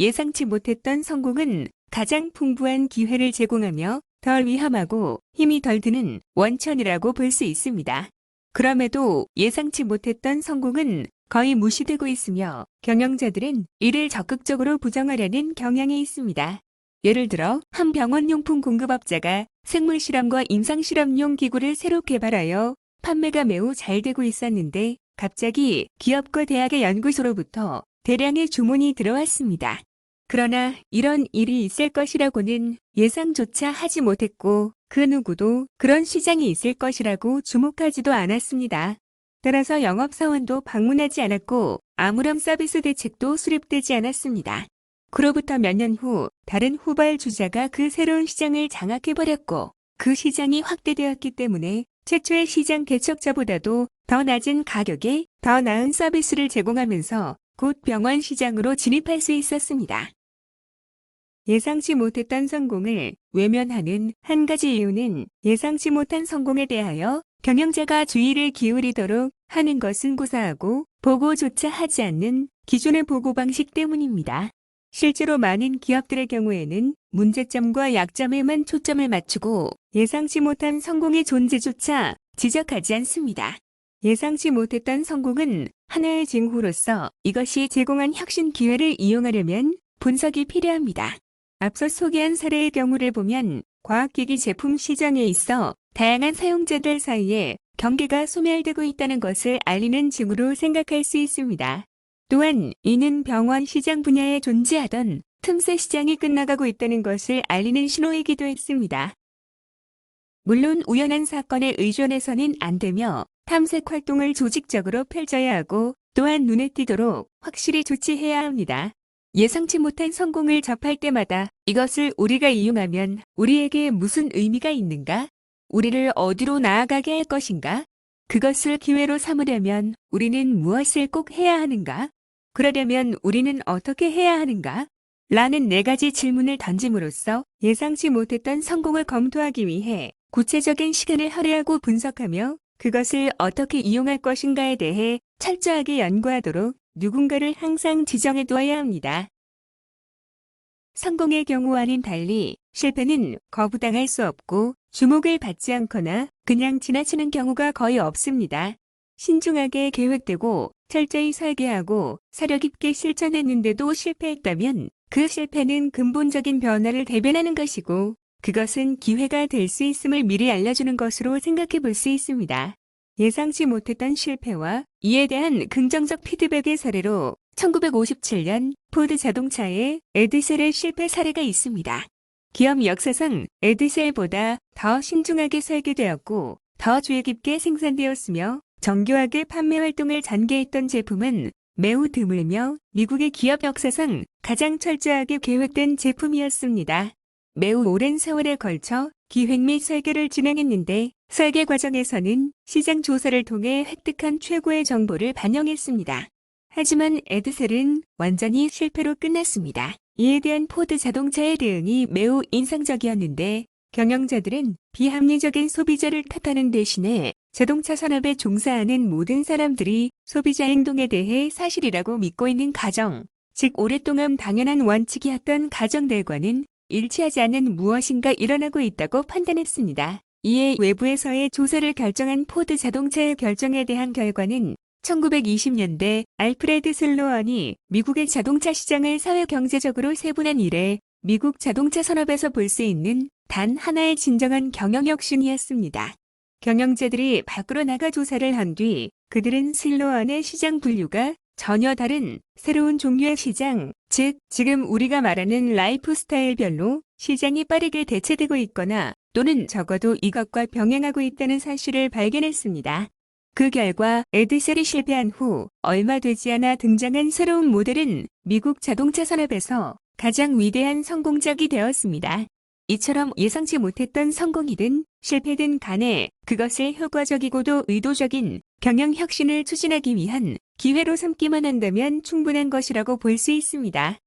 예상치 못했던 성공은 가장 풍부한 기회를 제공하며 덜 위험하고 힘이 덜 드는 원천이라고 볼 수 있습니다. 그럼에도 예상치 못했던 성공은 거의 무시되고 있으며 경영자들은 이를 적극적으로 부정하려는 경향이 있습니다. 예를 들어 한 병원용품 공급업자가 생물실험과 임상실험용 기구를 새로 개발하여 판매가 매우 잘 되고 있었는데 갑자기 기업과 대학의 연구소로부터 대량의 주문이 들어왔습니다. 그러나 이런 일이 있을 것이라고는 예상조차 하지 못했고 그 누구도 그런 시장이 있을 것이라고 주목하지도 않았습니다. 따라서 영업사원도 방문하지 않았고 아무런 서비스 대책도 수립되지 않았습니다. 그로부터 몇 년 후 다른 후발주자가 그 새로운 시장을 장악해버렸고 그 시장이 확대되었기 때문에 최초의 시장 개척자보다도 더 낮은 가격에 더 나은 서비스를 제공하면서 곧 병원 시장으로 진입할 수 있었습니다. 예상치 못했던 성공을 외면하는 한 가지 이유는 예상치 못한 성공에 대하여 경영자가 주의를 기울이도록 하는 것은 고사하고 보고조차 하지 않는 기존의 보고 방식 때문입니다. 실제로 많은 기업들의 경우에는 문제점과 약점에만 초점을 맞추고 예상치 못한 성공의 존재조차 지적하지 않습니다. 예상치 못했던 성공은 하나의 징후로서 이것이 제공한 혁신 기회를 이용하려면 분석이 필요합니다. 앞서 소개한 사례의 경우를 보면 과학기기 제품 시장에 있어 다양한 사용자들 사이에 경계가 소멸되고 있다는 것을 알리는 징후로 생각할 수 있습니다. 또한 이는 병원 시장 분야에 존재하던 틈새 시장이 끝나가고 있다는 것을 알리는 신호이기도 했습니다. 물론 우연한 사건에 의존해서는 안 되며 탐색 활동을 조직적으로 펼쳐야 하고 또한 눈에 띄도록 확실히 조치해야 합니다. 예상치 못한 성공을 접할 때마다 이것을 우리가 이용하면 우리에게 무슨 의미가 있는가? 우리를 어디로 나아가게 할 것인가? 그것을 기회로 삼으려면 우리는 무엇을 꼭 해야 하는가? 그러려면 우리는 어떻게 해야 하는가? 라는 4가지 질문을 던짐으로써 예상치 못했던 성공을 검토하기 위해 구체적인 시간을 할애하고 분석하며 그것을 어떻게 이용할 것인가에 대해 철저하게 연구하도록 누군가를 항상 지정해 두어야 합니다. 성공의 경우와는 달리 실패는 거부당할 수 없고 주목을 받지 않거나 그냥 지나치는 경우가 거의 없습니다. 신중하게 계획되고 철저히 설계하고 사려 깊게 실천했는데도 실패했다면 그 실패는 근본적인 변화를 대변하는 것이고 그것은 기회가 될 수 있음을 미리 알려주는 것으로 생각해 볼 수 있습니다. 예상치 못했던 실패와 이에 대한 긍정적 피드백의 사례로 1957년 포드 자동차의 에드셀의 실패 사례가 있습니다. 기업 역사상 에드셀보다 더 신중하게 설계되었고 더 주의 깊게 생산되었으며 정교하게 판매 활동을 전개했던 제품은 매우 드물며 미국의 기업 역사상 가장 철저하게 계획된 제품이었습니다. 매우 오랜 세월에 걸쳐 기획 및 설계를 진행했는데 설계 과정에서는 시장 조사를 통해 획득한 최고의 정보를 반영했습니다. 하지만 에드셀은 완전히 실패로 끝났습니다. 이에 대한 포드 자동차의 대응이 매우 인상적이었는데 경영자들은 비합리적인 소비자를 탓하는 대신에 자동차 산업에 종사하는 모든 사람들이 소비자 행동에 대해 사실이라고 믿고 있는 가정, 즉 오랫동안 당연한 원칙이었던 가정들과는 일치하지 않는 무엇인가 일어나고 있다고 판단했습니다. 이에 외부에서의 조사를 결정한 포드 자동차의 결정에 대한 결과는 1920년대 알프레드 슬로언이 미국의 자동차 시장을 사회경제적으로 세분한 이래 미국 자동차 산업에서 볼 수 있는 단 하나의 진정한 경영혁신이었습니다. 경영자들이 밖으로 나가 조사를 한 뒤 그들은 슬로언의 시장 분류가 전혀 다른 새로운 종류의 시장, 즉 지금 우리가 말하는 라이프 스타일별로 시장이 빠르게 대체되고 있거나 또는 적어도 이것과 병행하고 있다는 사실을 발견했습니다. 그 결과 에드셀이 실패한 후 얼마 되지 않아 등장한 새로운 모델은 미국 자동차 산업에서 가장 위대한 성공작이 되었습니다. 이처럼 예상치 못했던 성공이든 실패든 간에 그것을 효과적이고도 의도적인 경영혁신을 추진하기 위한 기회로 삼기만 한다면 충분한 것이라고 볼 수 있습니다.